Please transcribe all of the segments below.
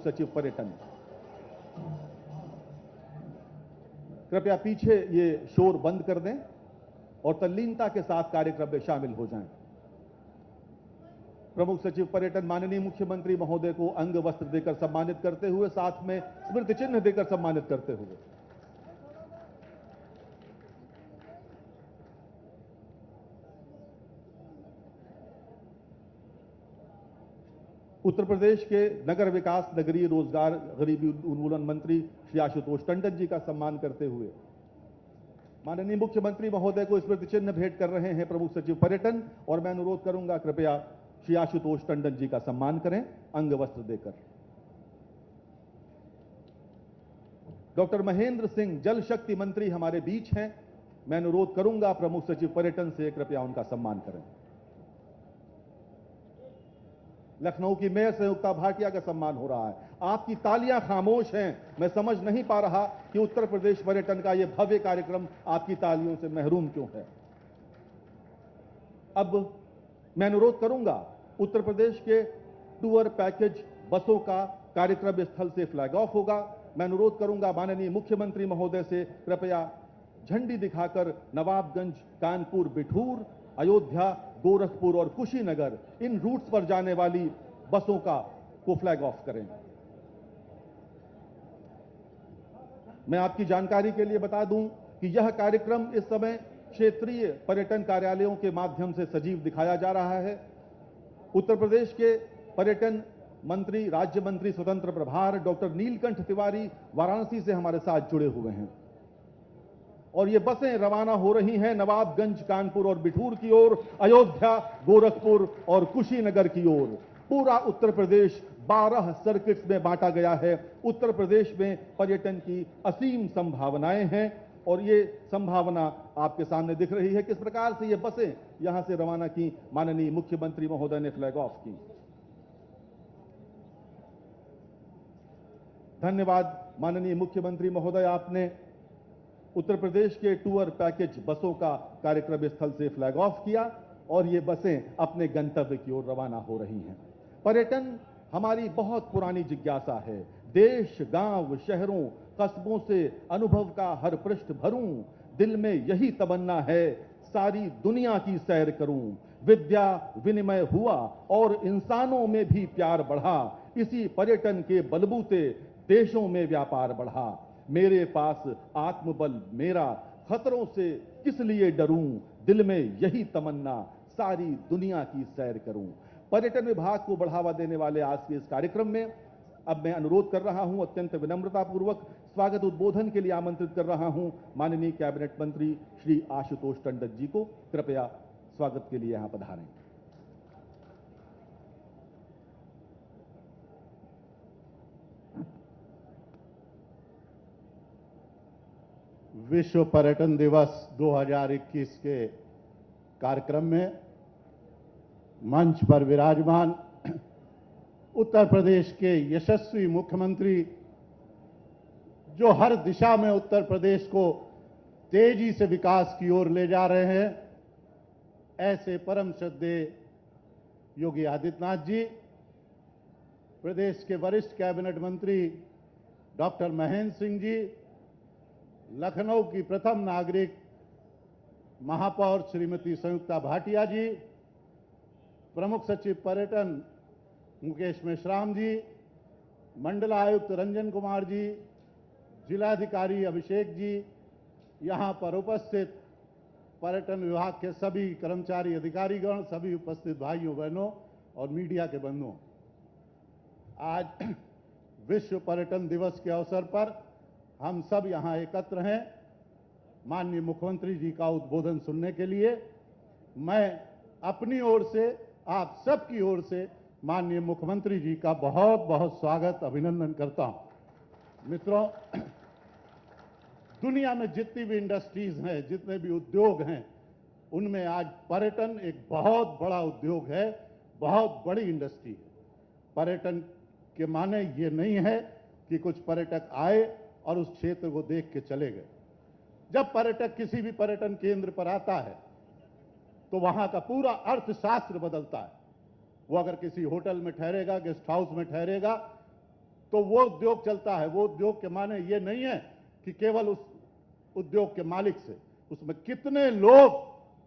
सचिव पर्यटन, कृपया पीछे ये शोर बंद कर दें और तल्लीनता के साथ कार्यक्रम में शामिल हो जाएं। प्रमुख सचिव पर्यटन माननीय मुख्यमंत्री महोदय को अंग वस्त्र देकर सम्मानित करते हुए, साथ में स्मृति चिन्ह देकर सम्मानित करते हुए उत्तर प्रदेश के नगर विकास, नगरीय रोजगार, गरीबी उन्मूलन मंत्री श्री आशुतोष टंडन जी का सम्मान करते हुए माननीय मुख्यमंत्री महोदय को स्मृति चिन्ह भेंट कर रहे हैं प्रमुख सचिव पर्यटन। और मैं अनुरोध करूंगा कृपया श्री आशुतोष टंडन जी का सम्मान करें अंग वस्त्र देकर। डॉक्टर महेंद्र सिंह जल शक्ति मंत्री हमारे बीच हैं। मैं अनुरोध करूंगा प्रमुख सचिव पर्यटन से कृपया उनका सम्मान करें। लखनऊ की मेयर संयुक्ता भाटिया का सम्मान हो रहा है। आपकी तालियां खामोश हैं। मैं समझ नहीं पा रहा कि उत्तर प्रदेश पर्यटन का यह भव्य कार्यक्रम आपकी तालियों से महरूम क्यों है। अब मैं अनुरोध करूंगा उत्तर प्रदेश के टूर पैकेज बसों का कार्यक्रम स्थल से फ्लैग ऑफ होगा। मैं अनुरोध करूंगा माननीय मुख्यमंत्री महोदय से कृपया झंडी दिखाकर नवाबगंज, कानपुर, बिठूर, अयोध्या, गोरखपुर और कुशीनगर इन रूट्स पर जाने वाली बसों को फ्लैग ऑफ करें। मैं आपकी जानकारी के लिए बता दूं कि यह कार्यक्रम इस समय क्षेत्रीय पर्यटन कार्यालयों के माध्यम से सजीव दिखाया जा रहा है। उत्तर प्रदेश के पर्यटन मंत्री, राज्य मंत्री स्वतंत्र प्रभार डॉक्टर नीलकंठ तिवारी वाराणसी से हमारे साथ जुड़े हुए हैं और ये बसें रवाना हो रही हैं नवाबगंज, कानपुर और बिठूर की ओर, अयोध्या, गोरखपुर और कुशीनगर की ओर। पूरा उत्तर प्रदेश 12 सर्किट्स में बांटा गया है। उत्तर प्रदेश में पर्यटन की असीम संभावनाएं हैं और ये संभावना आपके सामने दिख रही है। किस प्रकार से ये बसें यहां से रवाना की माननीय मुख्यमंत्री महोदय ने फ्लैग ऑफ की। धन्यवाद माननीय मुख्यमंत्री महोदय, आपने उत्तर प्रदेश के टूर पैकेज बसों का कार्यक्रम स्थल से फ्लैग ऑफ किया और ये बसें अपने गंतव्य की ओर रवाना हो रही हैं। पर्यटन हमारी बहुत पुरानी जिज्ञासा है। देश, गांव, शहरों, कस्बों से अनुभव का हर पृष्ठ भरूं, दिल में यही तमन्ना है सारी दुनिया की सैर करूं। विद्या विनिमय हुआ और इंसानों में भी प्यार बढ़ा, इसी पर्यटन के बलबूते देशों में व्यापार बढ़ा। मेरे पास आत्मबल मेरा, खतरों से किस लिए डरूं, दिल में यही तमन्ना सारी दुनिया की सैर करूं। पर्यटन विभाग को बढ़ावा देने वाले आज के इस कार्यक्रम में अब मैं अनुरोध कर रहा हूं, अत्यंत विनम्रतापूर्वक स्वागत उद्बोधन के लिए आमंत्रित कर रहा हूं माननीय कैबिनेट मंत्री श्री आशुतोष टंडन जी को। कृपया स्वागत के लिए यहां पधारें। विश्व पर्यटन दिवस 2021 के कार्यक्रम में मंच पर विराजमान उत्तर प्रदेश के यशस्वी मुख्यमंत्री, जो हर दिशा में उत्तर प्रदेश को तेजी से विकास की ओर ले जा रहे हैं, ऐसे परम श्रद्धेय योगी आदित्यनाथ जी, प्रदेश के वरिष्ठ कैबिनेट मंत्री डॉक्टर महेंद्र सिंह जी, लखनऊ की प्रथम नागरिक महापौर श्रीमती संयुक्ता भाटिया जी, प्रमुख सचिव पर्यटन मुकेश मेश्राम जी, मंडलायुक्त रंजन कुमार जी, जिलाधिकारी अभिषेक जी, यहां पर उपस्थित पर्यटन विभाग के सभी कर्मचारी अधिकारीगण, सभी उपस्थित भाइयों बहनों और मीडिया के बंधुओं, आज विश्व पर्यटन दिवस के अवसर पर हम सब यहां एकत्र हैं माननीय मुख्यमंत्री जी का उद्बोधन सुनने के लिए। मैं अपनी ओर से, आप सबकी ओर से माननीय मुख्यमंत्री जी का बहुत बहुत स्वागत, अभिनंदन करता हूं। मित्रों, दुनिया में जितनी भी इंडस्ट्रीज हैं, जितने भी उद्योग हैं, उनमें आज पर्यटन एक बहुत बड़ा उद्योग है, बहुत बड़ी इंडस्ट्री है। पर्यटन के माने ये नहीं है कि कुछ पर्यटक आए और उस क्षेत्र को देख के चले गए। जब पर्यटक किसी भी पर्यटन केंद्र पर आता है तो वहां का पूरा अर्थशास्त्र बदलता है। वो अगर किसी होटल में ठहरेगा, गेस्ट हाउस में ठहरेगा, तो वो उद्योग चलता है। वो उद्योग के माने ये नहीं है कि केवल उस उद्योग के मालिक से, उसमें कितने लोग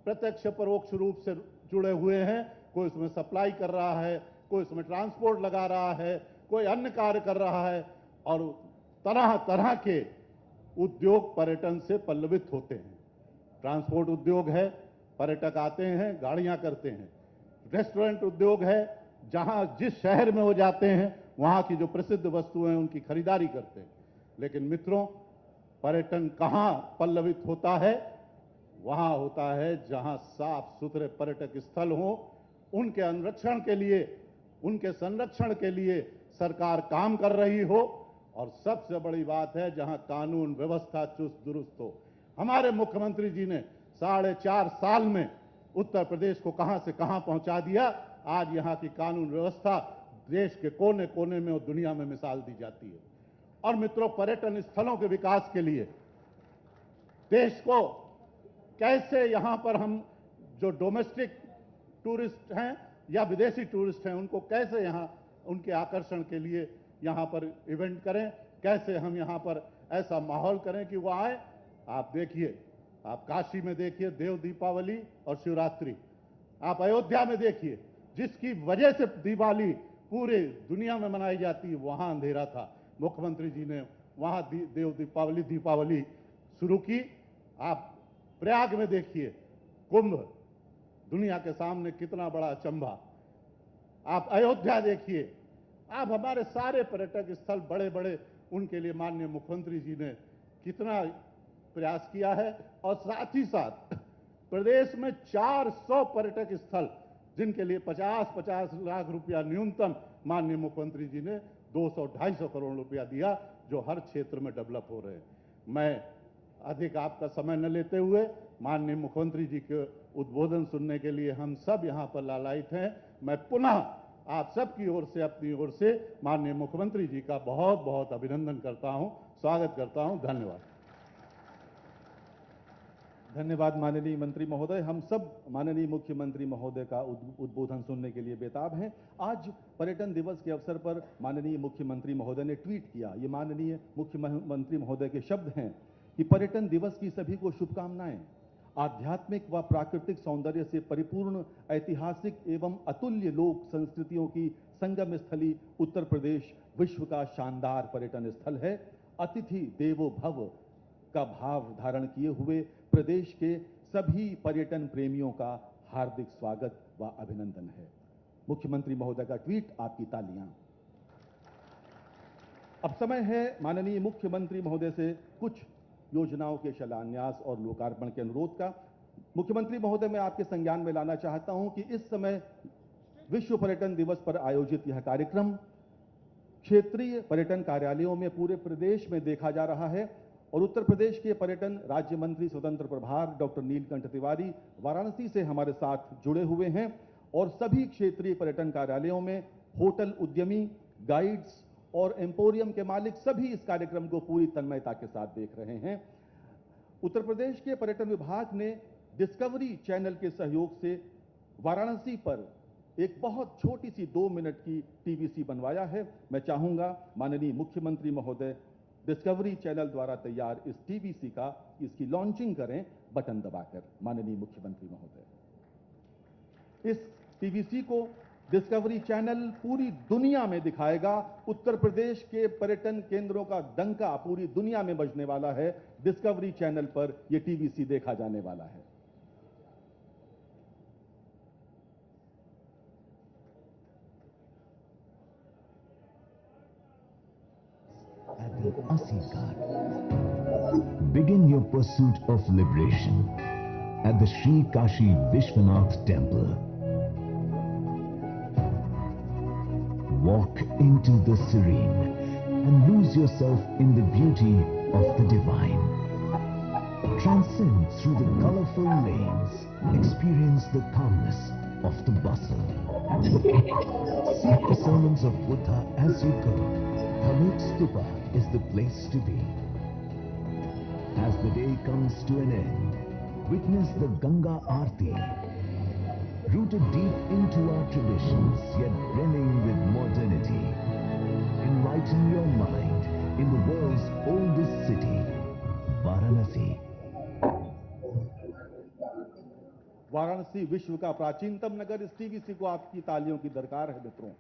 प्रत्यक्ष परोक्ष रूप से जुड़े हुए हैं। कोई उसमें सप्लाई कर रहा है, कोई उसमें ट्रांसपोर्ट लगा रहा है, कोई अन्य कार्य कर रहा है, और तरह तरह के उद्योग पर्यटन से पल्लवित होते हैं। ट्रांसपोर्ट उद्योग है, पर्यटक आते हैं, गाड़ियां करते हैं। रेस्टोरेंट उद्योग है, जहां जिस शहर में वो जाते हैं वहां की जो प्रसिद्ध वस्तुएं उनकी खरीदारी करते हैं। लेकिन मित्रों, पर्यटन कहां पल्लवित होता है? वहां होता है जहां साफ सुथरे पर्यटक स्थल हो, उनके अनुरक्षण के लिए, उनके संरक्षण के लिए सरकार काम कर रही हो, और सबसे बड़ी बात है जहां कानून व्यवस्था चुस्त दुरुस्त हो। हमारे मुख्यमंत्री जी ने 4.5 साल में उत्तर प्रदेश को कहां से कहां पहुंचा दिया। आज यहां की कानून व्यवस्था देश के कोने कोने में और दुनिया में मिसाल दी जाती है। और मित्रों, पर्यटन स्थलों के विकास के लिए देश को कैसे, यहां पर हम जो डोमेस्टिक टूरिस्ट हैं या विदेशी टूरिस्ट हैं, उनको कैसे यहां उनके आकर्षण के लिए यहां पर इवेंट करें, कैसे हम यहां पर ऐसा माहौल करें कि वो आए। आप देखिए, आप काशी में देखिए देव दीपावली और शिवरात्रि, आप अयोध्या में देखिए जिसकी वजह से दिवाली पूरे दुनिया में मनाई जाती है, वहां अंधेरा था। मुख्यमंत्री जी ने वहां देव दीपावली शुरू की। आप प्रयाग में देखिए कुंभ, दुनिया के सामने कितना बड़ा अचंभा। आप अयोध्या देखिए, आप हमारे सारे पर्यटक स्थल बड़े बड़े, उनके लिए माननीय मुख्यमंत्री जी ने कितना प्रयास किया है। और साथ ही साथ प्रदेश में 400 पर्यटक स्थल, जिनके लिए 50-50 लाख रुपया न्यूनतम माननीय मुख्यमंत्री जी ने 200-250 करोड़ रुपया दिया, जो हर क्षेत्र में डेवलप हो रहे हैं। मैं अधिक आपका समय न लेते हुए माननीय मुख्यमंत्री जी के उद्बोधन सुनने के लिए हम सब यहां पर लालायित हैं। मैं पुनः आप सबकी ओर से, अपनी ओर से माननीय मुख्यमंत्री जी का बहुत बहुत अभिनंदन करता हूं, स्वागत करता हूं। धन्यवाद। धन्यवाद माननीय मंत्री महोदय। हम सब माननीय मुख्यमंत्री महोदय का उद्बोधन सुनने के लिए बेताब हैं। आज पर्यटन दिवस के अवसर पर माननीय मुख्यमंत्री महोदय ने ट्वीट किया। ये माननीय मुख्यमंत्री महोदय के शब्द हैं कि पर्यटन दिवस की सभी को शुभकामनाएं। आध्यात्मिक व प्राकृतिक सौंदर्य से परिपूर्ण ऐतिहासिक एवं अतुल्य लोक संस्कृतियों की संगम स्थली उत्तर प्रदेश विश्व का शानदार पर्यटन स्थल है। अतिथि देवो भव का भाव धारण किए हुए प्रदेश के सभी पर्यटन प्रेमियों का हार्दिक स्वागत व अभिनंदन है। मुख्यमंत्री महोदय का ट्वीट, आपकी तालियां। अब समय है माननीय मुख्यमंत्री महोदय से कुछ योजनाओं के शिलान्यास और लोकार्पण के अनुरोध का। मुख्यमंत्री महोदय, मैं आपके संज्ञान में लाना चाहता हूं कि इस समय विश्व पर्यटन दिवस पर आयोजित यह कार्यक्रम क्षेत्रीय पर्यटन कार्यालयों में पूरे प्रदेश में देखा जा रहा है और उत्तर प्रदेश के पर्यटन राज्य मंत्री स्वतंत्र प्रभार डॉक्टर नीलकंठ तिवारी वाराणसी से हमारे साथ जुड़े हुए हैं और सभी क्षेत्रीय पर्यटन कार्यालयों में होटल उद्यमी, गाइड्स और एम्पोरियम के मालिक सभी इस कार्यक्रम को पूरी तन्मयता के साथ देख रहे हैं। उत्तर प्रदेश के पर्यटन विभाग ने डिस्कवरी चैनल के सहयोग से वाराणसी पर एक बहुत छोटी सी 2 मिनट की टीवीसी बनवाया है। मैं चाहूंगा माननीय मुख्यमंत्री महोदय डिस्कवरी चैनल द्वारा तैयार इस टीवीसी का इसकी लॉन्चिंग करें बटन दबाकर। माननीय मुख्यमंत्री महोदय, इस टीवीसी को डिस्कवरी चैनल पूरी दुनिया में दिखाएगा। उत्तर प्रदेश के पर्यटन केंद्रों का डंका पूरी दुनिया में बजने वाला है। डिस्कवरी चैनल पर यह टीवीसी देखा जाने वाला है। At the Asi Ghat, begin your pursuit of liberation at the Sri Kashi Vishwanath Temple. Walk into the serene and lose yourself in the beauty of the divine. Transcend through the colorful lanes, experience the calmness of the bustle. Seek the sermons of Buddha as you go. Dhamuk Stupa is the place to be. As the day comes to an end, witness the Ganga Aarti, rooted deep into our traditions yet brimming with modernity. enlighten your mind in the world's oldest city, Varanasi. Varanasi विश्व का प्राचीनतम नगर, इस TVC को आपकी तालियों की दरकार है मित्रों।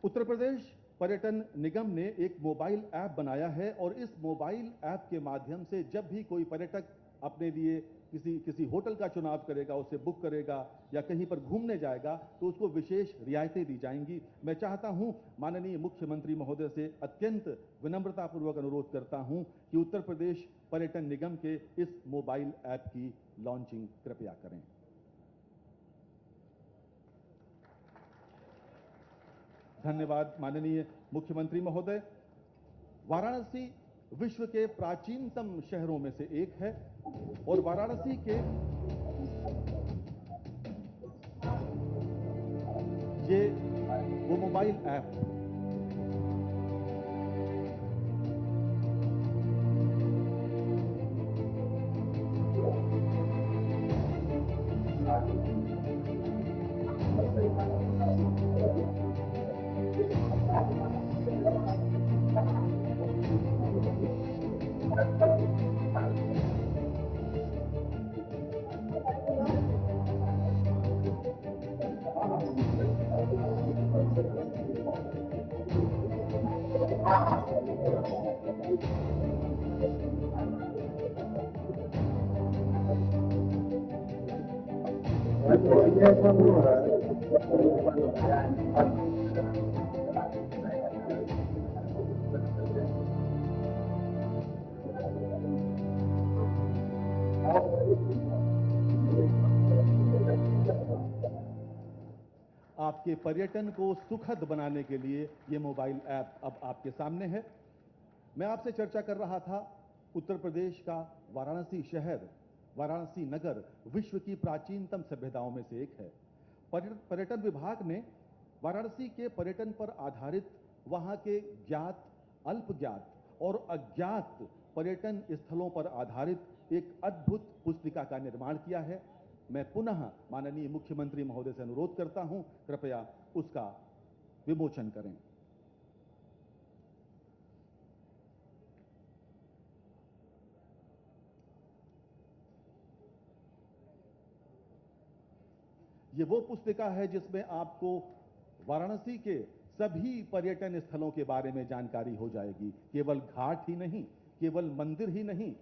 उत्तर प्रदेश पर्यटन निगम ने एक मोबाइल ऐप बनाया है और इस मोबाइल ऐप के माध्यम से जब भी कोई पर्यटक अपने लिए किसी होटल का चुनाव करेगा, उसे बुक करेगा या कहीं पर घूमने जाएगा तो उसको विशेष रियायतें दी जाएंगी। मैं चाहता हूं, माननीय मुख्यमंत्री महोदय से अत्यंत विनम्रतापूर्वक अनुरोध करता हूं कि उत्तर प्रदेश पर्यटन निगम के इस मोबाइल ऐप की लॉन्चिंग कृपया करें। धन्यवाद माननीय मुख्यमंत्री महोदय। वाराणसी विश्व के प्राचीनतम शहरों में से एक है और वाराणसी के ये वो मोबाइल ऐप आपके पर्यटन को सुखद बनाने के लिए ये मोबाइल ऐप अब आपके सामने है। मैं आपसे चर्चा कर रहा था, उत्तर प्रदेश का वाराणसी शहर, वाराणसी नगर विश्व की प्राचीनतम सभ्यताओं में से एक है। पर्यटन विभाग ने वाराणसी के पर्यटन पर आधारित वहां के ज्ञात, अल्प ज्ञात और अज्ञात पर्यटन स्थलों पर आधारित एक अद्भुत पुस्तिका का निर्माण किया है। मैं पुनः माननीय मुख्यमंत्री महोदय से अनुरोध करता हूं, कृपया उसका विमोचन करें। ये वो पुस्तिका है जिसमें आपको वाराणसी के सभी पर्यटन स्थलों के बारे में जानकारी हो जाएगी। केवल घाट ही नहीं, केवल मंदिर ही नहीं,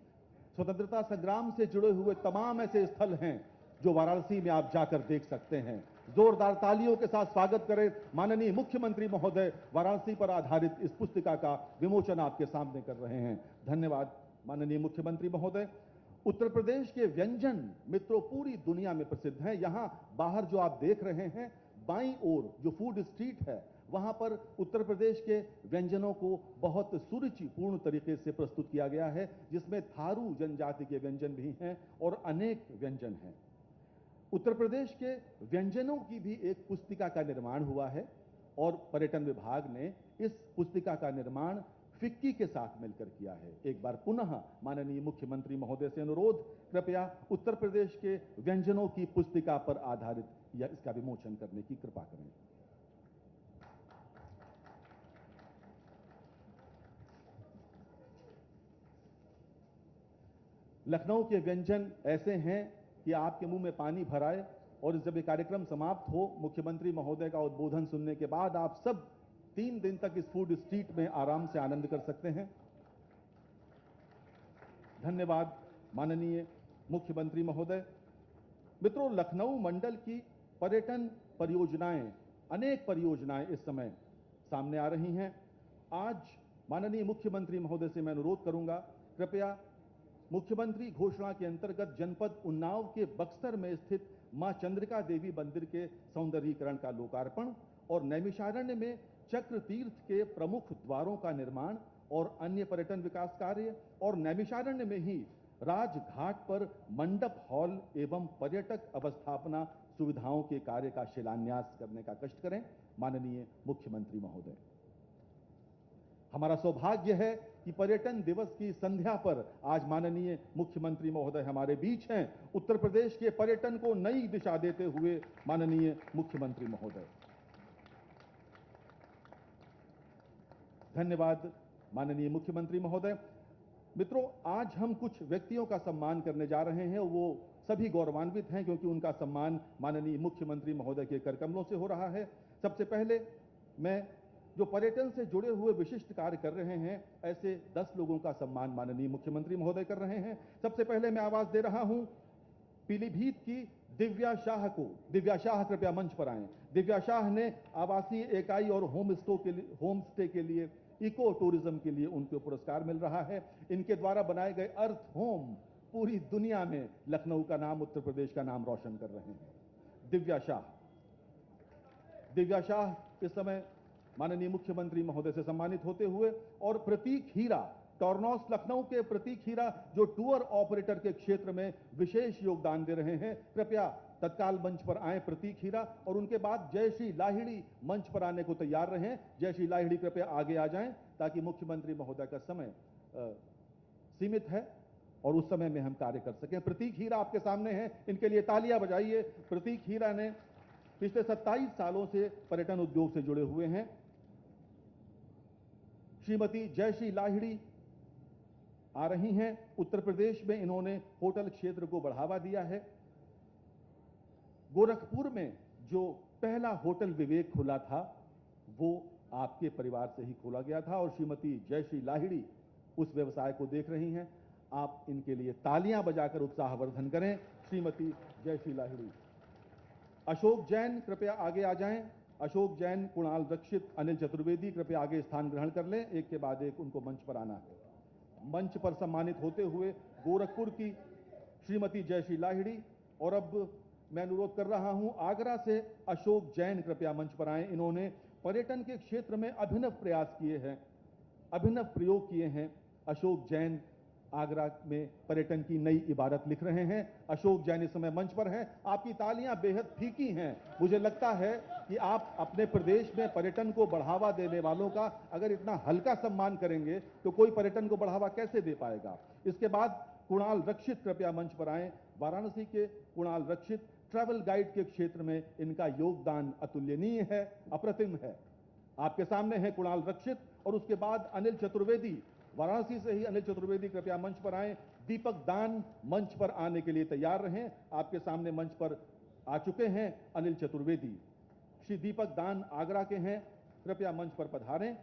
स्वतंत्रता संग्राम से जुड़े हुए तमाम ऐसे स्थल हैं जो वाराणसी में आप जाकर देख सकते हैं। जोरदार तालियों के साथ स्वागत करें माननीय मुख्यमंत्री महोदय, वाराणसी पर आधारित इस पुस्तिका का विमोचन आपके सामने कर रहे हैं। धन्यवाद माननीय मुख्यमंत्री महोदय। उत्तर प्रदेश के व्यंजन मित्रों पूरी दुनिया में प्रसिद्ध हैं। यहां बाहर जो आप देख रहे हैं, बाईं ओर जो फूड स्ट्रीट है, वहां पर उत्तर प्रदेश के व्यंजनों को बहुत सुरुचिपूर्ण तरीके से प्रस्तुत किया गया है, जिसमें थारू जनजाति के व्यंजन भी हैं और अनेक व्यंजन हैं। उत्तर प्रदेश के व्यंजनों की भी एक पुस्तिका का निर्माण हुआ है और पर्यटन विभाग ने इस पुस्तिका का निर्माण फिक्की के साथ मिलकर किया है। एक बार पुनः माननीय मुख्यमंत्री महोदय से अनुरोध, कृपया उत्तर प्रदेश के व्यंजनों की पुस्तिका पर आधारित या इसका विमोचन करने की कृपा करें। लखनऊ के व्यंजन ऐसे हैं कि आपके मुंह में पानी भर आए और जब ये कार्यक्रम समाप्त हो, मुख्यमंत्री महोदय का उद्बोधन सुनने के बाद आप सब 3 दिन तक इस फूड स्ट्रीट में आराम से आनंद कर सकते हैं। धन्यवाद माननीय मुख्यमंत्री महोदय। मित्रों, लखनऊ मंडल की पर्यटन परियोजनाएं, अनेक परियोजनाएं इस समय सामने आ रही हैं। आज माननीय मुख्यमंत्री महोदय से मैं अनुरोध करूंगा, कृपया मुख्यमंत्री घोषणा के अंतर्गत जनपद उन्नाव के बक्सर में स्थित मां चंद्रिका देवी मंदिर के सौंदर्यीकरण का लोकार्पण और नैमिषारण्य में चक्र तीर्थ के प्रमुख द्वारों का निर्माण और अन्य पर्यटन विकास कार्य और नैमिषारण्य में ही राजघाट पर मंडप हॉल एवं पर्यटक अवस्थापना सुविधाओं के कार्य का शिलान्यास करने का कष्ट करें माननीय मुख्यमंत्री महोदय। हमारा सौभाग्य है कि पर्यटन दिवस की संध्या पर आज माननीय मुख्यमंत्री महोदय हमारे बीच हैं। उत्तर प्रदेश के पर्यटन को नई दिशा देते हुए माननीय मुख्यमंत्री महोदय। धन्यवाद माननीय मुख्यमंत्री महोदय। मित्रों, आज हम कुछ व्यक्तियों का सम्मान करने जा रहे हैं। वो सभी गौरवान्वित हैं क्योंकि उनका सम्मान माननीय मुख्यमंत्री महोदय के करकमलों से हो रहा है। सबसे पहले मैं जो पर्यटन से जुड़े हुए विशिष्ट कार्य कर रहे हैं, ऐसे 10 लोगों का सम्मान माननीय मुख्यमंत्री महोदय कर रहे हैं। सबसे पहले मैं आवाज दे रहा हूं पीलीभीत की दिव्या शाह को। दिव्या शाह कृपया मंच पर आएं। दिव्या शाह ने आवासीय इकाई और होम स्टे के लिए इको टूरिज्म के लिए उनको पुरस्कार मिल रहा है। इनके द्वारा बनाए गए अर्थ होम पूरी दुनिया में लखनऊ का नाम, उत्तर प्रदेश का नाम रोशन कर रहे हैं। दिव्या शाह इस समय माननीय मुख्यमंत्री महोदय से सम्मानित होते हुए, और प्रतीक हीरा, टॉर्नोस लखनऊ के प्रतीक हीरा जो टूर ऑपरेटर के क्षेत्र में विशेष योगदान दे रहे हैं, कृपया तत्काल मंच पर आए प्रतीक हीरा। और उनके बाद जयश्री लाहिड़ी मंच पर आने को तैयार रहें। जयश्री लाहिड़ी कृपया आगे आ जाएं ताकि मुख्यमंत्री महोदय का समय सीमित है और उस समय में हम कार्य कर सकें। प्रतीक हीरा आपके सामने हैं, इनके लिए तालियां बजाइए। प्रतीक हीरा ने पिछले 27 सालों से पर्यटन उद्योग से जुड़े हुए हैं। श्रीमती जयश्री लाहिड़ी आ रही हैं। उत्तर प्रदेश में इन्होंने होटल क्षेत्र को बढ़ावा दिया है। गोरखपुर में जो पहला होटल विवेक खुला था वो आपके परिवार से ही खोला गया था और श्रीमती जयश्री लाहिड़ी उस व्यवसाय को देख रही हैं। आप इनके लिए तालियां बजाकर उत्साहवर्धन करें। श्रीमती जयश्री लाहिड़ी। अशोक जैन कृपया आगे आ जाएं। अशोक जैन, कुणाल रक्षित, अनिल चतुर्वेदी कृपया आगे स्थान ग्रहण कर लें। एक के बाद एक उनको मंच पर आना है। मंच पर सम्मानित होते हुए गोरखपुर की श्रीमती जयश्री लाहिड़ी। और अब मैं अनुरोध कर रहा हूं आगरा से अशोक जैन कृपया मंच पर आए। इन्होंने पर्यटन के क्षेत्र में अभिनव प्रयास किए हैं, अभिनव प्रयोग किए हैं। अशोक जैन आगरा में पर्यटन की नई इबारत लिख रहे हैं। अशोक जैन इस समय मंच पर हैं। आपकी तालियां बेहद फीकी हैं। मुझे लगता है कि आप अपने प्रदेश में पर्यटन को बढ़ावा देने वालों का अगर इतना हल्का सम्मान करेंगे तो कोई पर्यटन को बढ़ावा कैसे दे पाएगा। इसके बाद कुणाल रक्षित कृपया मंच पर आए। वाराणसी के कुणाल रक्षित, ट्रैवल गाइड के क्षेत्र में इनका योगदान अतुलनीय है, अप्रतिम है। आपके सामने है कुणाल रक्षित। और उसके बाद अनिल चतुर्वेदी, वाराणसी से ही अनिल चतुर्वेदी कृपया मंच पर आए। दीपक दान मंच पर आने के लिए तैयार रहें। आपके सामने मंच पर आ चुके हैं अनिल चतुर्वेदी। श्री दीपक दान आगरा के हैं, कृपया मंच पर पधारें।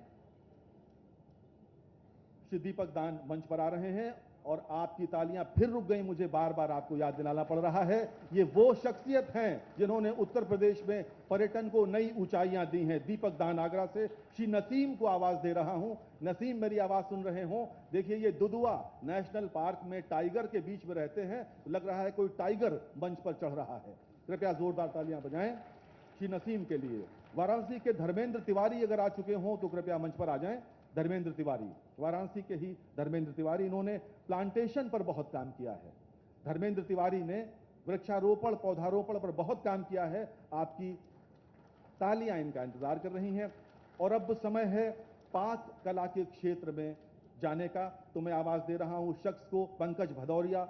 श्री दीपक दान मंच पर आ रहे हैं। और आपकी तालियां फिर रुक गई, मुझे बार बार आपको याद दिलाना पड़ रहा है। ये वो शख्सियत हैं जिन्होंने उत्तर प्रदेश में पर्यटन को नई ऊंचाइयां दी हैं। दीपक दान आगरा से। श्री नसीम को आवाज दे रहा हूं। नसीम मेरी आवाज सुन रहे हो? देखिए, ये दुदुआ नेशनल पार्क में टाइगर के बीच में रहते हैं। लग रहा है कोई टाइगर मंच पर चढ़ रहा है। कृपया जोरदार तालियां बजाएं श्री नसीम के लिए। वाराणसी के धर्मेंद्र तिवारी अगर आ चुके हों तो कृपया मंच पर आ जाएं। धर्मेंद्र तिवारी, वाराणसी के ही धर्मेंद्र तिवारी, इन्होंने प्लांटेशन पर बहुत काम किया है। धर्मेंद्र तिवारी ने वृक्षारोपण, पौधारोपण पर बहुत काम किया है। आपकी तालियां इनका इंतजार कर रही हैं। और अब समय है पाक कला के क्षेत्र में जाने का। तो मैं आवाज दे रहा हूं उस शख्स को, पंकज भदौरिया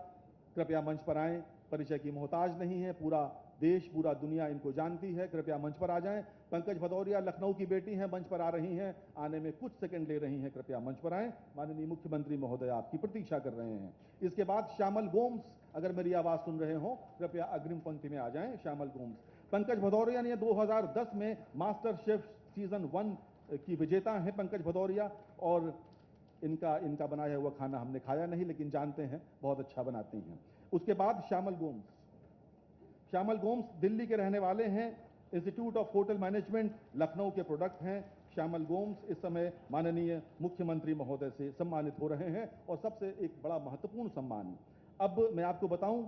कृपया मंच पर आएं। परिचय की मोहताज नहीं है, पूरा देश, पूरा दुनिया इनको जानती है। कृपया मंच पर आ जाएं। पंकज भदौरिया लखनऊ की बेटी हैं, मंच पर आ रही हैं। आने में कुछ सेकंड ले रही हैं, कृपया मंच पर आएं। माननीय मुख्यमंत्री महोदय आपकी प्रतीक्षा कर रहे हैं। इसके बाद श्यामल गोम्स, अगर मेरी आवाज सुन रहे हो कृपया अग्रिम पंक्ति में आ जाएं। श्यामल गोम्स। पंकज भदौरिया ने 2010 में मास्टर शेफ सीजन 1 की विजेता हैं पंकज भदौरिया। और इनका बनाया हुआ खाना हमने खाया नहीं, लेकिन जानते हैं बहुत अच्छा बनाती हैं। उसके बाद श्यामल गोम्स। श्यामल गोम्स दिल्ली के रहने वाले हैं। Institute of hotel management Lucknow के प्रोडक्ट हैं। श्यामल गोम्स इस समय माननीय मुख्यमंत्री महोदय से सम्मानित हो रहे हैं। और सबसे एक बड़ा महत्वपूर्ण सम्मान, अब मैं आपको बताऊं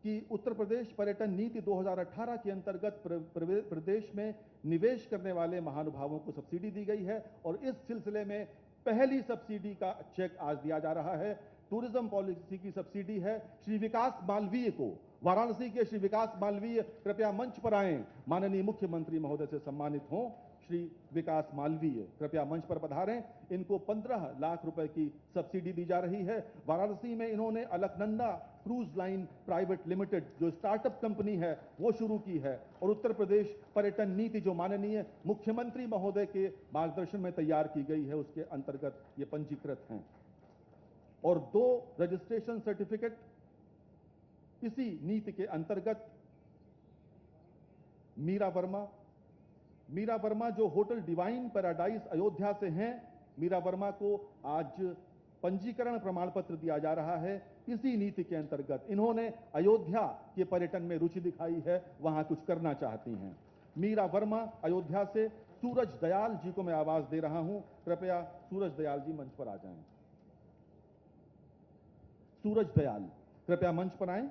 कि उत्तर प्रदेश पर्यटन नीति 2018 के अंतर्गत प्रदेश में निवेश करने वाले महानुभावों को सब्सिडी दी गई है। और इस सिलसिले में पहली सब्सिडी का चेक आज दिया जा रहा है। टूरिज्म पॉलिसी की सब्सिडी है। श्री विकास मालवीय को, वाराणसी के श्री विकास मालवीय कृपया मंच पर आएं। माननीय मुख्यमंत्री महोदय से सम्मानित हों। श्री विकास मालवीय, कृपया मंच पर पधारें। इनको 15 लाख रुपए की सब्सिडी दी जा रही है। वाराणसी में इन्होंने Alaknanda cruise line private limited जो स्टार्टअप कंपनी है वो शुरू की है, और उत्तर प्रदेश पर्यटन नीति जो माननीय मुख्यमंत्री महोदय के मार्गदर्शन में तैयार की गई है उसके अंतर्गत ये पंजीकृत हैं। और 2 रजिस्ट्रेशन सर्टिफिकेट इसी नीति के अंतर्गत मीरा वर्मा जो होटल डिवाइन पैराडाइज अयोध्या से हैं, मीरा वर्मा को आज पंजीकरण प्रमाण पत्र दिया जा रहा है। इसी नीति के अंतर्गत इन्होंने अयोध्या के पर्यटन में रुचि दिखाई है, वहां कुछ करना चाहती हैं। मीरा वर्मा अयोध्या से। सूरज दयाल जी को मैं आवाज दे रहा हूं, कृपया सूरज दयाल जी मंच पर आ जाएं। सूरज दयाल कृपया मंच पर आएं।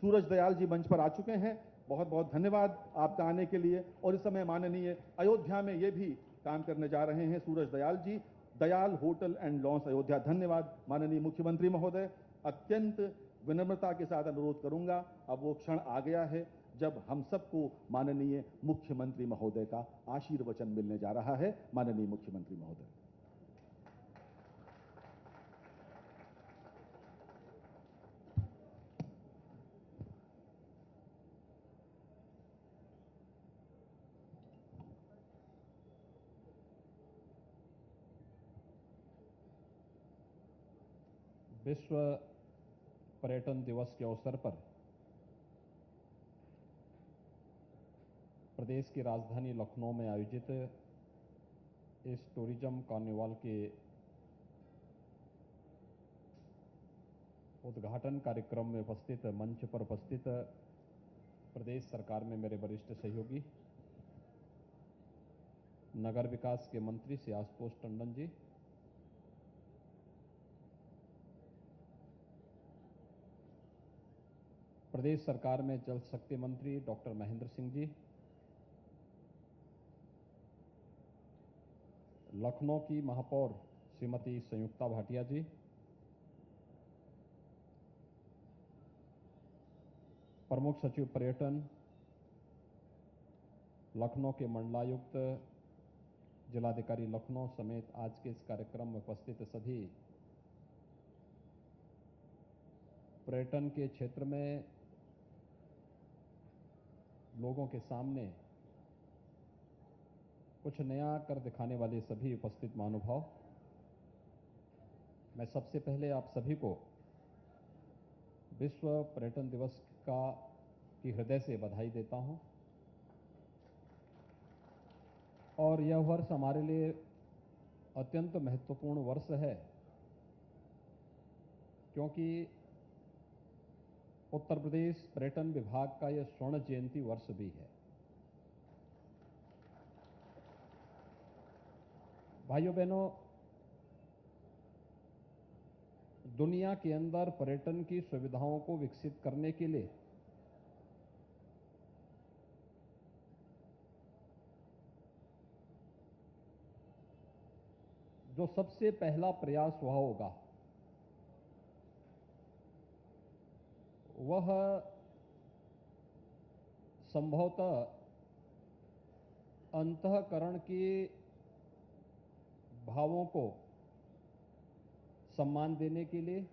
सूरज दयाल जी मंच पर आ चुके हैं। बहुत बहुत धन्यवाद आपका आने के लिए। और इस समय माननीय अयोध्या में ये भी काम करने जा रहे हैं Suraj Dayal ji, Dayal hotel and lawns Ayodhya. धन्यवाद माननीय मुख्यमंत्री महोदय। अत्यंत विनम्रता के साथ अनुरोध करूंगा, अब वो क्षण आ गया है जब हम सबको माननीय मुख्यमंत्री महोदय का आशीर्वचन मिलने जा रहा है। माननीय मुख्यमंत्री महोदय। विश्व पर्यटन दिवस के अवसर पर प्रदेश की राजधानी लखनऊ में आयोजित इस टूरिज्म कार्निवाल के उद्घाटन कार्यक्रम में उपस्थित, मंच पर उपस्थित प्रदेश सरकार में मेरे वरिष्ठ सहयोगी नगर विकास के मंत्री श्री आशुतोष टंडन जी, प्रदेश सरकार में जल शक्ति मंत्री डॉक्टर महेंद्र सिंह जी, लखनऊ की महापौर श्रीमती संयुक्ता भाटिया जी, प्रमुख सचिव पर्यटन लखनऊ के मंडलायुक्त जिलाधिकारी लखनऊ समेत आज के इस कार्यक्रम में उपस्थित सभी पर्यटन के क्षेत्र में लोगों के सामने कुछ नया कर दिखाने वाले सभी उपस्थित महानुभाव, मैं सबसे पहले आप सभी को विश्व पर्यटन दिवस की हृदय से बधाई देता हूं। और यह वर्ष हमारे लिए अत्यंत महत्वपूर्ण वर्ष है, क्योंकि उत्तर प्रदेश पर्यटन विभाग का यह स्वर्ण जयंती वर्ष भी है। भाइयों बहनों, दुनिया के अंदर पर्यटन की सुविधाओं को विकसित करने के लिए जो सबसे पहला प्रयास हुआ होगा वह संभवतः अंतःकरण के भावों को सम्मान देने के लिए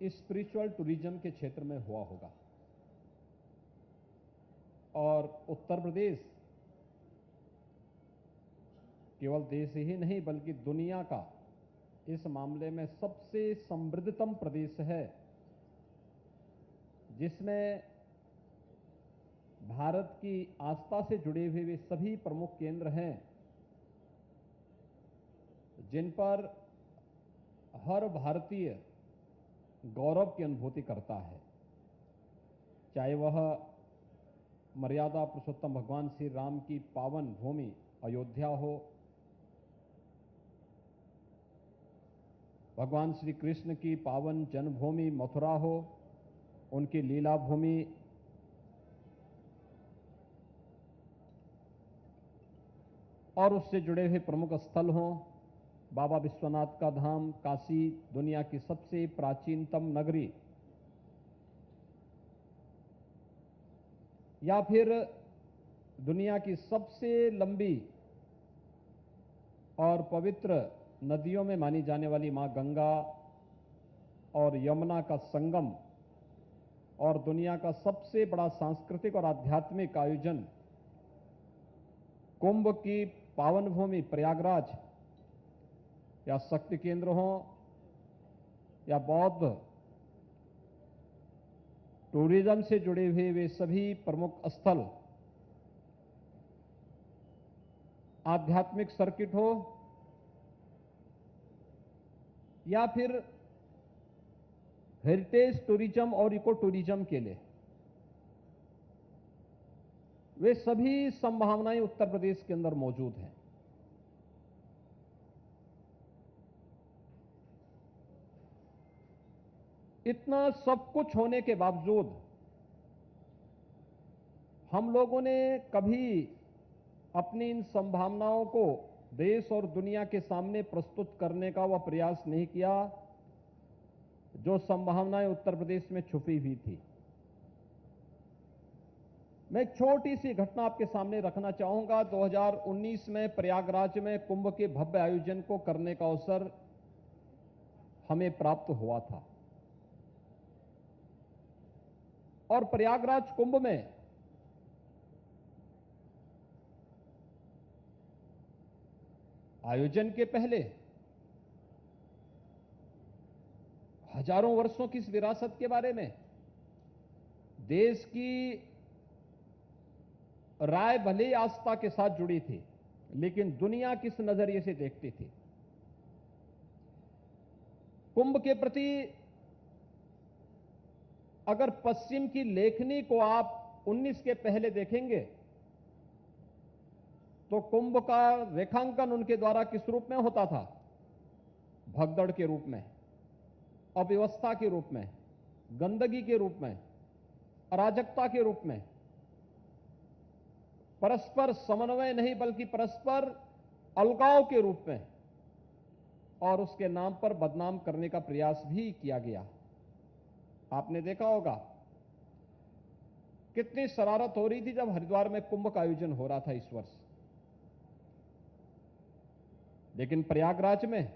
स्पिरिचुअल टूरिज्म के क्षेत्र में हुआ होगा। और उत्तर प्रदेश केवल देश ही नहीं बल्कि दुनिया का इस मामले में सबसे समृद्धतम प्रदेश है, जिसमें भारत की आस्था से जुड़े हुए वे सभी प्रमुख केंद्र हैं जिन पर हर भारतीय गौरव की अनुभूति करता है, चाहे वह मर्यादा पुरुषोत्तम भगवान श्री राम की पावन भूमि अयोध्या हो, भगवान श्री कृष्ण की पावन जन्मभूमि मथुरा हो, उनकी लीला भूमि और उससे जुड़े हुए प्रमुख स्थल हों, बाबा विश्वनाथ का धाम, काशी, दुनिया की सबसे प्राचीनतम नगरी, या फिर दुनिया की सबसे लंबी और पवित्र नदियों में मानी जाने वाली मां गंगा और यमुना का संगम, और दुनिया का सबसे बड़ा सांस्कृतिक और आध्यात्मिक आयोजन कुंभ की पावन भूमि प्रयागराज, या शक्ति केंद्र हो या बौद्ध टूरिज्म से जुड़े हुए वे सभी प्रमुख स्थल, आध्यात्मिक सर्किट हो या फिर हेरिटेज टूरिज्म और इको टूरिज्म के लिए, वे सभी संभावनाएं उत्तर प्रदेश के अंदर मौजूद हैं। इतना सब कुछ होने के बावजूद हम लोगों ने कभी अपनी इन संभावनाओं को देश और दुनिया के सामने प्रस्तुत करने का वह प्रयास नहीं किया जो संभावनाएं उत्तर प्रदेश में छुपी हुई थी। मैं एक छोटी सी घटना आपके सामने रखना चाहूंगा। 2019 में प्रयागराज में कुंभ के भव्य आयोजन को करने का अवसर हमें प्राप्त हुआ था, और प्रयागराज कुंभ में आयोजन के पहले हजारों वर्षों की इस विरासत के बारे में देश की राय भले ही आस्था के साथ जुड़ी थी, लेकिन दुनिया किस नजरिए से देखती थी। कुंभ के प्रति अगर पश्चिम की लेखनी को आप 19 के पहले देखेंगे तो कुंभ का रेखांकन उनके द्वारा किस रूप में होता था? भगदड़ के रूप में, अव्यवस्था के रूप में, गंदगी के रूप में, अराजकता के रूप में, परस्पर समन्वय नहीं बल्कि परस्पर अलगाव के रूप में, और उसके नाम पर बदनाम करने का प्रयास भी किया गया। आपने देखा होगा कितनी शरारत हो रही थी जब हरिद्वार में कुंभ का आयोजन हो रहा था इस वर्ष, लेकिन प्रयागराज में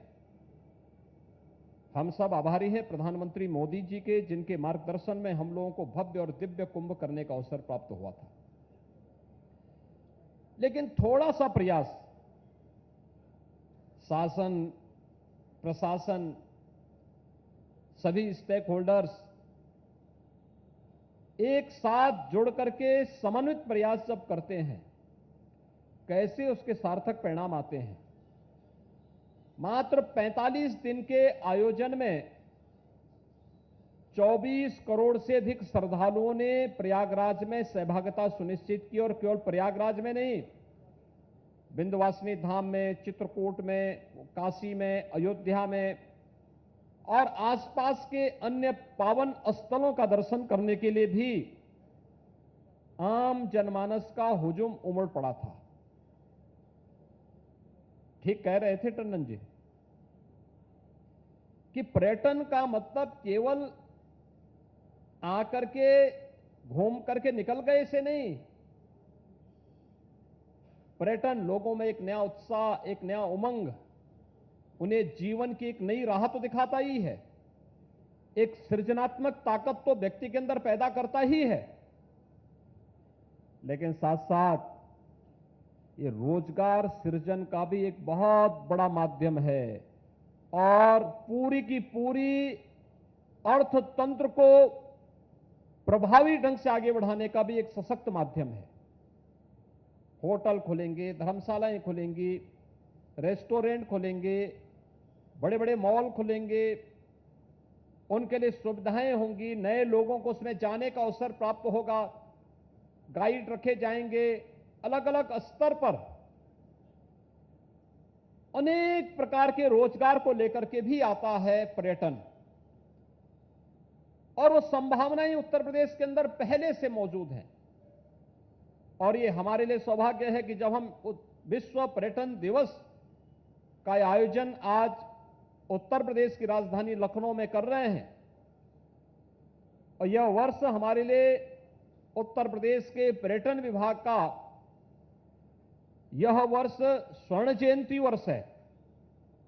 हम सब आभारी हैं प्रधानमंत्री मोदी जी के, जिनके मार्गदर्शन में हम लोगों को भव्य और दिव्य कुंभ करने का अवसर प्राप्त हुआ था। लेकिन थोड़ा सा प्रयास शासन, प्रशासन, सभी स्टेक होल्डर्स एक साथ जुड़ करके समन्वित प्रयास जब करते हैं, कैसे उसके सार्थक परिणाम आते हैं। मात्र 45 दिन के आयोजन में 24 करोड़ से अधिक श्रद्धालुओं ने प्रयागराज में सहभागिता सुनिश्चित की, और केवल प्रयागराज में नहीं, विंध्यवासिनी धाम में, चित्रकूट में, काशी में, अयोध्या में और आसपास के अन्य पावन स्थलों का दर्शन करने के लिए भी आम जनमानस का हुजूम उमड़ पड़ा था। ठीक कह रहे थे टंडन जी कि पर्यटन का मतलब केवल आकर के घूम करके निकल गए से नहीं। पर्यटन लोगों में एक नया उत्साह, एक नया उमंग, उन्हें जीवन की एक नई राह तो दिखाता ही है, एक सृजनात्मक ताकत तो व्यक्ति के अंदर पैदा करता ही है, लेकिन साथ साथ ये रोजगार सृजन का भी एक बहुत बड़ा माध्यम है, और पूरी की पूरी अर्थतंत्र को प्रभावी ढंग से आगे बढ़ाने का भी एक सशक्त माध्यम है। होटल खुलेंगे, धर्मशालाएं खुलेंगी, रेस्टोरेंट खुलेंगे, बड़े बड़े मॉल खुलेंगे, उनके लिए सुविधाएं होंगी, नए लोगों को उसमें जाने का अवसर प्राप्त होगा, गाइड रखे जाएंगे, अलग अलग स्तर पर अनेक प्रकार के रोजगार को लेकर के भी आता है पर्यटन, और वो संभावनाएं उत्तर प्रदेश के अंदर पहले से मौजूद हैं। और ये हमारे लिए सौभाग्य है कि जब हम विश्व पर्यटन दिवस का आयोजन आज उत्तर प्रदेश की राजधानी लखनऊ में कर रहे हैं और यह वर्ष हमारे लिए उत्तर प्रदेश के पर्यटन विभाग का यह वर्ष स्वर्ण जयंती वर्ष है।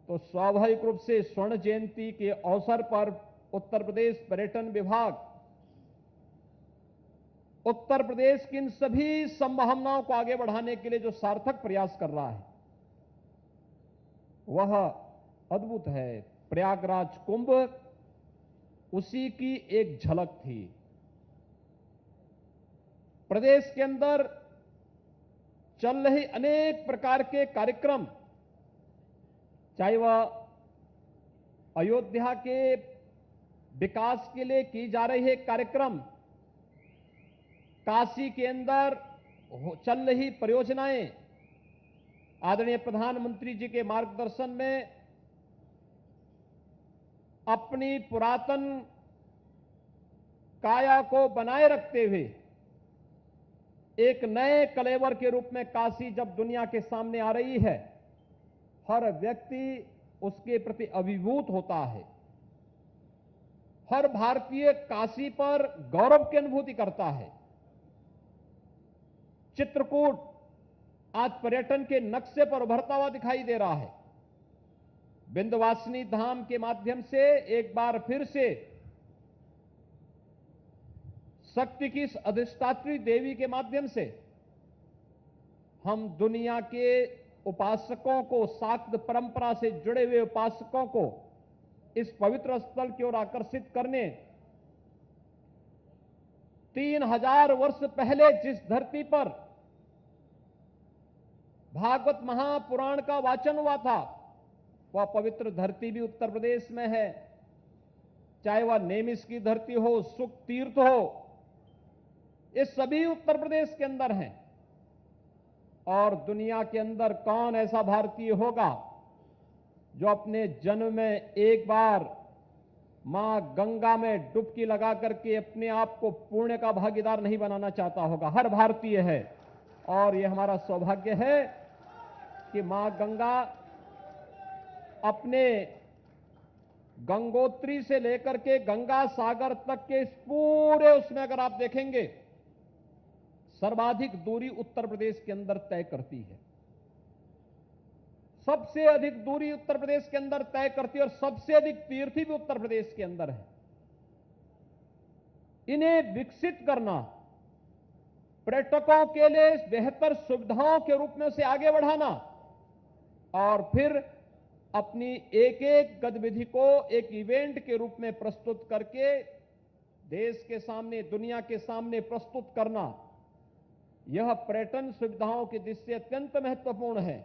तो स्वाभाविक रूप से स्वर्ण जयंती के अवसर पर उत्तर प्रदेश पर्यटन विभाग उत्तर प्रदेश की इन सभी संभावनाओं को आगे बढ़ाने के लिए जो सार्थक प्रयास कर रहा है वह अद्भुत है। प्रयागराज कुंभ उसी की एक झलक थी। प्रदेश के अंदर चल रही अनेक प्रकार के कार्यक्रम, चाहे वह अयोध्या के विकास के लिए की जा रही है कार्यक्रम, काशी के अंदर चल रही परियोजनाएं, आदरणीय प्रधानमंत्री जी के मार्गदर्शन में अपनी पुरातन काया को बनाए रखते हुए एक नए कलेवर के रूप में काशी जब दुनिया के सामने आ रही है, हर व्यक्ति उसके प्रति अभिभूत होता है। हर भारतीय काशी पर गौरव की अनुभूति करता है। चित्रकूट आज पर्यटन के नक्शे पर उभरता हुआ दिखाई दे रहा है। विंध्यवासिनी धाम के माध्यम से एक बार फिर से शक्ति की अधिष्ठात्री देवी के माध्यम से हम दुनिया के उपासकों को, शाक्त परंपरा से जुड़े हुए उपासकों को इस पवित्र स्थल की ओर आकर्षित करने 3000 वर्ष पहले जिस धरती पर भागवत महापुराण का वाचन हुआ था, वह पवित्र धरती भी उत्तर प्रदेश में है। चाहे वह नेमिष की धरती हो, सुख तीर्थ हो, ये सभी उत्तर प्रदेश के अंदर हैं। और दुनिया के अंदर कौन ऐसा भारतीय होगा जो अपने जन्म में एक बार मां गंगा में डुबकी लगा करके अपने आप को पुण्य का भागीदार नहीं बनाना चाहता होगा। हर भारतीय है और यह हमारा सौभाग्य है कि मां गंगा अपने गंगोत्री से लेकर के गंगा सागर तक के इस पूरे उसमें अगर आप देखेंगे सर्वाधिक दूरी उत्तर प्रदेश के अंदर तय करती है। सबसे अधिक दूरी उत्तर प्रदेश के अंदर तय करती है और सबसे अधिक तीर्थी भी उत्तर प्रदेश के अंदर है। इन्हें विकसित करना, पर्यटकों के लिए बेहतर सुविधाओं के रूप में से आगे बढ़ाना और फिर अपनी एक एक गतिविधि को एक इवेंट के रूप में प्रस्तुत करके देश के सामने, दुनिया के सामने प्रस्तुत करना, यह पर्यटन सुविधाओं की दृष्टि से अत्यंत महत्वपूर्ण है।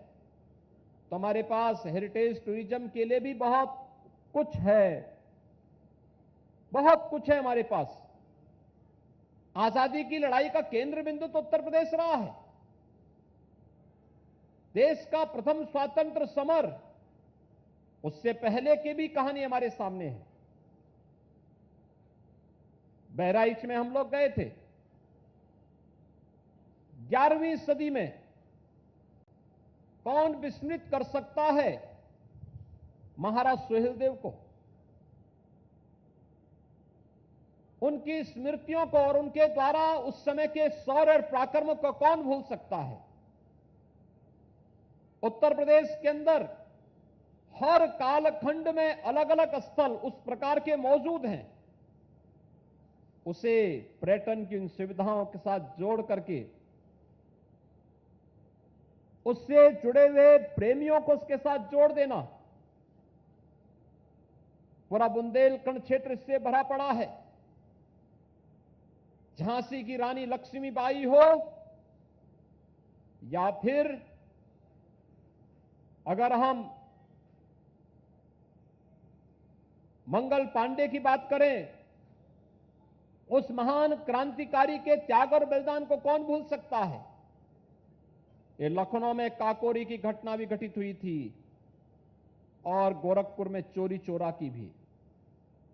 तो हमारे पास हेरिटेज टूरिज्म के लिए भी बहुत कुछ है, बहुत कुछ है हमारे पास। आजादी की लड़ाई का केंद्र बिंदु तो उत्तर प्रदेश रहा है। देश का प्रथम स्वातंत्र समर, उससे पहले की भी कहानी हमारे सामने है। बहराइच में हम लोग गए थे 11वीं सदी में। कौन विस्मृत कर सकता है महाराज सुहेलदेव को, उनकी स्मृतियों को और उनके द्वारा उस समय के शौर्य और पराक्रम को कौन भूल सकता है। उत्तर प्रदेश के अंदर हर कालखंड में अलग अलग स्थल उस प्रकार के मौजूद हैं। उसे पर्यटन की इन सुविधाओं के साथ जोड़ करके उससे जुड़े हुए प्रेमियों को उसके साथ जोड़ देना। पूरा बुंदेलखंड क्षेत्र इससे भरा पड़ा है। झांसी की रानी लक्ष्मीबाई हो या फिर अगर हम मंगल पांडे की बात करें, उस महान क्रांतिकारी के त्याग और बलिदान को कौन भूल सकता है। ये लखनऊ में काकोरी की घटना भी घटित हुई थी और गोरखपुर में चोरी चोरा की भी,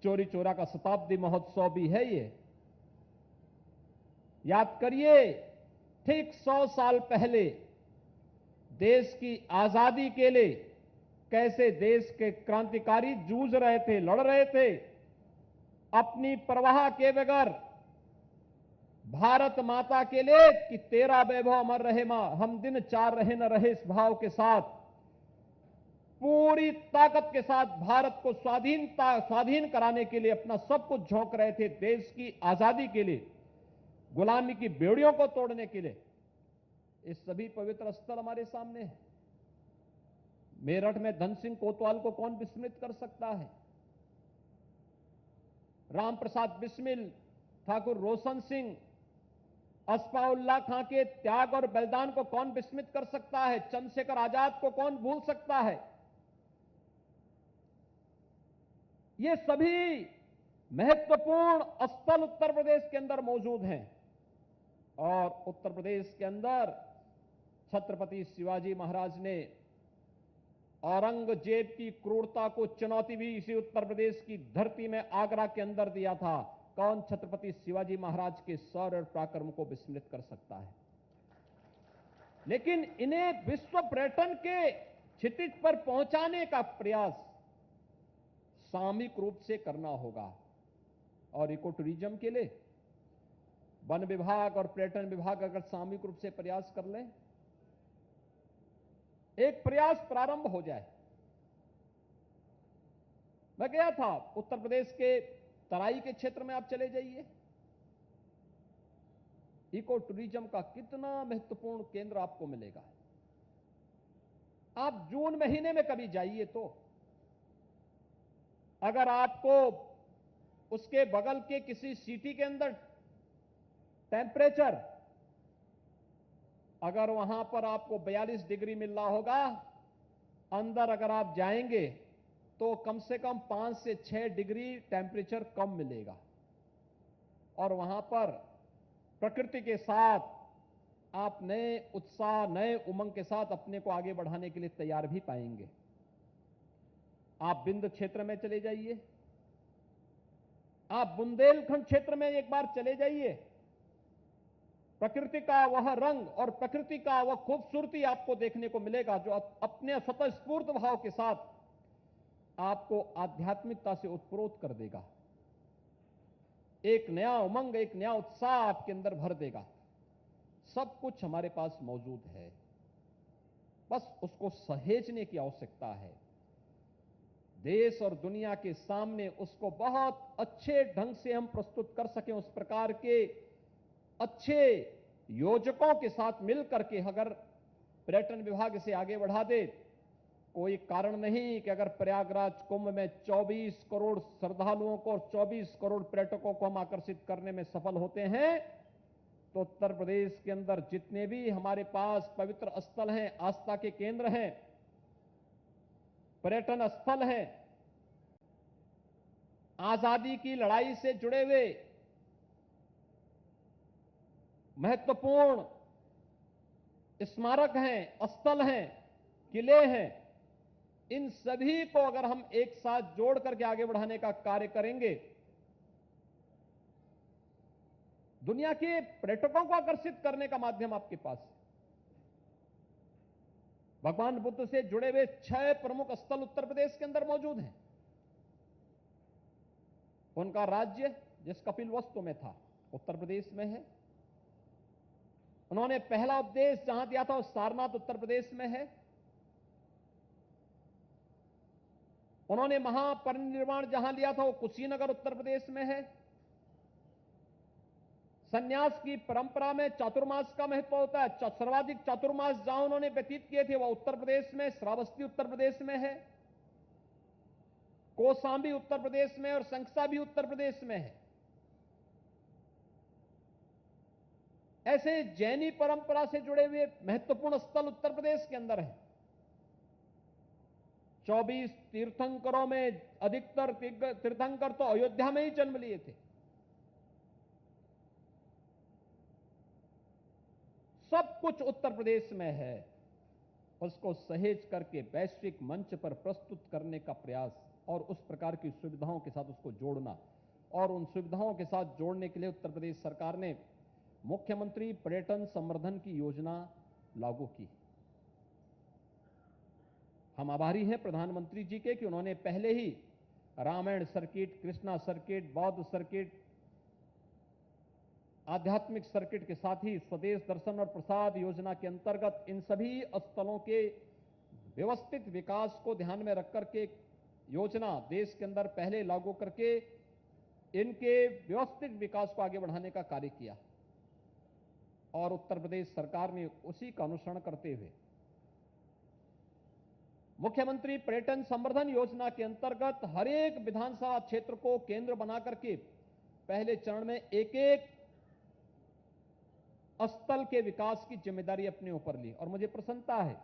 चोरी चोरा का शताब्दी महोत्सव भी है। ये याद करिए, ठीक 100 साल पहले देश की आजादी के लिए कैसे देश के क्रांतिकारी जूझ रहे थे, लड़ रहे थे, अपनी परवाह के बगैर भारत माता के लिए कि तेरा वैभव अमर रहे मां, हम दिन चार रहे न रहे, इस भाव के साथ पूरी ताकत के साथ भारत को स्वाधीन कराने के लिए अपना सब कुछ झोंक रहे थे, देश की आजादी के लिए, गुलामी की बेड़ियों को तोड़ने के लिए। ये सभी पवित्र स्थल हमारे सामने है। मेरठ में धन सिंह कोतवाल को कौन विस्मृत कर सकता है? राम प्रसाद बिस्मिल, ठाकुर रोशन सिंह, अस्फाउल्लाह खां के त्याग और बलिदान को कौन विस्मृत कर सकता है? चंद्रशेखर आजाद को कौन भूल सकता है? ये सभी महत्वपूर्ण स्थल उत्तर प्रदेश के अंदर मौजूद हैं और उत्तर प्रदेश के अंदर छत्रपति शिवाजी महाराज ने औरंगजेब की क्रूरता को चुनौती भी इसी उत्तर प्रदेश की धरती में आगरा के अंदर दिया था। कौन छत्रपति शिवाजी महाराज के शौर्य और पराक्रम को विस्मृत कर सकता है? लेकिन इन्हें विश्व पर्यटन के क्षितिज पर पहुंचाने का प्रयास सामूहिक रूप से करना होगा और इको टूरिज्म के लिए वन विभाग और पर्यटन विभाग अगर सामूहिक रूप से प्रयास कर लें, एक प्रयास प्रारंभ हो जाए। मैं गया था उत्तर प्रदेश के तराई के क्षेत्र में, आप चले जाइए, इको टूरिज्म का कितना महत्वपूर्ण केंद्र आपको मिलेगा। आप जून महीने में कभी जाइए तो अगर आपको उसके बगल के किसी सिटी के अंदर टेम्परेचर अगर वहां पर आपको 42 डिग्री मिल रहा होगा, अंदर अगर आप जाएंगे तो कम से कम 5 से 6 डिग्री टेम्परेचर कम मिलेगा और वहां पर प्रकृति के साथ आप नए उत्साह, नए उमंग के साथ अपने को आगे बढ़ाने के लिए तैयार भी पाएंगे। आप बिंद क्षेत्र में चले जाइए, आप बुंदेलखंड क्षेत्र में एक बार चले जाइए, प्रकृति का वह रंग और प्रकृति का वह खूबसूरती आपको देखने को मिलेगा जो अपने स्वतःस्फूर्त भाव के साथ आपको आध्यात्मिकता से उत्प्रोत कर देगा। एक नया उमंग, एक नया उत्साह आपके अंदर भर देगा। सब कुछ हमारे पास मौजूद है, बस उसको सहेजने की आवश्यकता है। देश और दुनिया के सामने उसको बहुत अच्छे ढंग से हम प्रस्तुत कर सकें, उस प्रकार के अच्छे योजकों के साथ मिलकर के अगर पर्यटन विभाग इसे आगे बढ़ा दे, कोई कारण नहीं कि अगर प्रयागराज कुंभ में 24 करोड़ श्रद्धालुओं को और 24 करोड़ पर्यटकों को हम आकर्षित करने में सफल होते हैं, तो उत्तर प्रदेश के अंदर जितने भी हमारे पास पवित्र स्थल हैं, आस्था के केंद्र हैं, पर्यटन स्थल हैं, आजादी की लड़ाई से जुड़े हुए महत्वपूर्ण स्मारक हैं, स्थल हैं, किले हैं, इन सभी को अगर हम एक साथ जोड़ करके आगे बढ़ाने का कार्य करेंगे, दुनिया के पर्यटकों को आकर्षित करने का माध्यम आपके पास है। भगवान बुद्ध से जुड़े हुए 6 प्रमुख स्थल उत्तर प्रदेश के अंदर मौजूद हैं। उनका राज्य जिस कपिलवस्तु में था उत्तर प्रदेश में है। उन्होंने पहला उपदेश जहां दिया था वो सारनाथ उत्तर प्रदेश में है। उन्होंने महापरिनिर्वाण जहां लिया था वो कुशीनगर उत्तर प्रदेश में है। संन्यास की परंपरा में चातुर्मास का महत्व होता है। सर्वाधिक चातुर्मास जहां उन्होंने व्यतीत किए थे वह उत्तर प्रदेश में, श्रावस्ती उत्तर प्रदेश में है, कौशांबी उत्तर प्रदेश में और संक्सा भी उत्तर प्रदेश में है। ऐसे जैनी परंपरा से जुड़े हुए महत्वपूर्ण स्थल उत्तर प्रदेश के अंदर हैं। 24 तीर्थंकरों में अधिकतर तीर्थंकर तो अयोध्या में ही जन्म लिए थे। सब कुछ उत्तर प्रदेश में है, उसको सहेज करके वैश्विक मंच पर प्रस्तुत करने का प्रयास और उस प्रकार की सुविधाओं के साथ उसको जोड़ना, और उन सुविधाओं के साथ जोड़ने के लिए उत्तर प्रदेश सरकार ने मुख्यमंत्री पर्यटन संवर्धन की योजना लागू की। हम आभारी हैं प्रधानमंत्री जी के कि उन्होंने पहले ही रामायण सर्किट, कृष्णा सर्किट, बौद्ध सर्किट, आध्यात्मिक सर्किट के साथ ही स्वदेश दर्शन और प्रसाद योजना के अंतर्गत इन सभी स्थलों के व्यवस्थित विकास को ध्यान में रख करके योजना देश के अंदर पहले लागू करके इनके व्यवस्थित विकास को आगे बढ़ाने का कार्य किया और उत्तर प्रदेश सरकार ने उसी का अनुसरण करते हुए मुख्यमंत्री पर्यटन संवर्धन योजना के अंतर्गत हर एक विधानसभा क्षेत्र को केंद्र बना करके पहले चरण में एक एक स्थल के विकास की जिम्मेदारी अपने ऊपर ली और मुझे प्रसन्नता है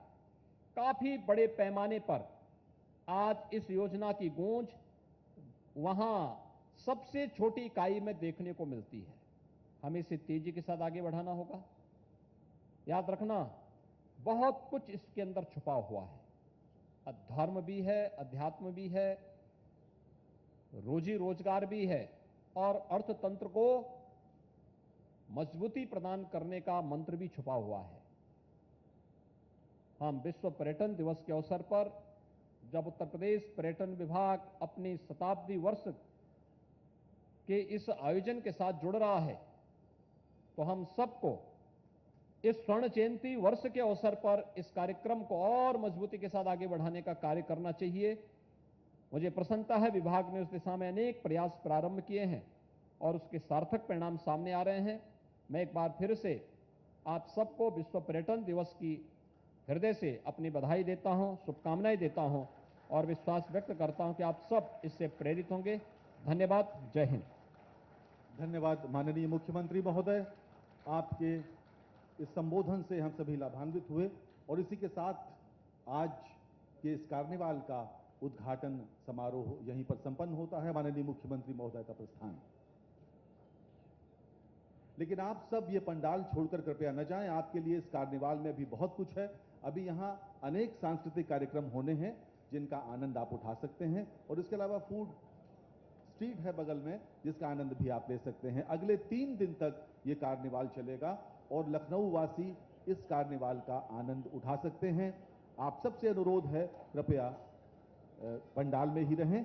काफी बड़े पैमाने पर आज इस योजना की गूंज वहां सबसे छोटी इकाई में देखने को मिलती है। हमें इसे तेजी के साथ आगे बढ़ाना होगा। याद रखना बहुत कुछ इसके अंदर छुपा हुआ है, धर्म भी है, अध्यात्म भी है, रोजी रोजगार भी है और अर्थतंत्र को मजबूती प्रदान करने का मंत्र भी छुपा हुआ है। हम विश्व पर्यटन दिवस के अवसर पर जब उत्तर प्रदेश पर्यटन विभाग अपने शताब्दी वर्ष के इस आयोजन के साथ जुड़ रहा है तो हम सबको इस स्वर्ण जयंती वर्ष के अवसर पर इस कार्यक्रम को और मजबूती के साथ आगे बढ़ाने का कार्य करना चाहिए। मुझे प्रसन्नता है विभाग ने उस दिशा में अनेक प्रयास प्रारंभ किए हैं और उसके सार्थक परिणाम सामने आ रहे हैं। मैं एक बार फिर से आप सबको विश्व पर्यटन दिवस की हृदय से अपनी बधाई देता हूं, शुभकामनाएं देता हूं और विश्वास व्यक्त करता हूं कि आप सब इससे प्रेरित होंगे। धन्यवाद। जय हिंद। धन्यवाद माननीय मुख्यमंत्री महोदय, आपके इस संबोधन से हम सभी लाभान्वित हुए और इसी के साथ आज के इस कार्निवाल का उद्घाटन समारोह यहीं पर संपन्न होता है। माननीय मुख्यमंत्री महोदय का प्रस्थान। लेकिन आप सब ये पंडाल छोड़कर कृपया न जाएं, आपके लिए इस कार्निवाल में भी बहुत कुछ है। अभी यहां अनेक सांस्कृतिक कार्यक्रम होने हैं जिनका आनंद आप उठा सकते हैं और इसके अलावा फूड स्ट्रीट है बगल में जिसका आनंद भी आप ले सकते हैं। अगले 3 दिन तक ये कार्निवाल चलेगा और लखनऊ वासी इस कार्निवाल का आनंद उठा सकते हैं। आप सबसे अनुरोध है कृपया पंडाल में ही रहें।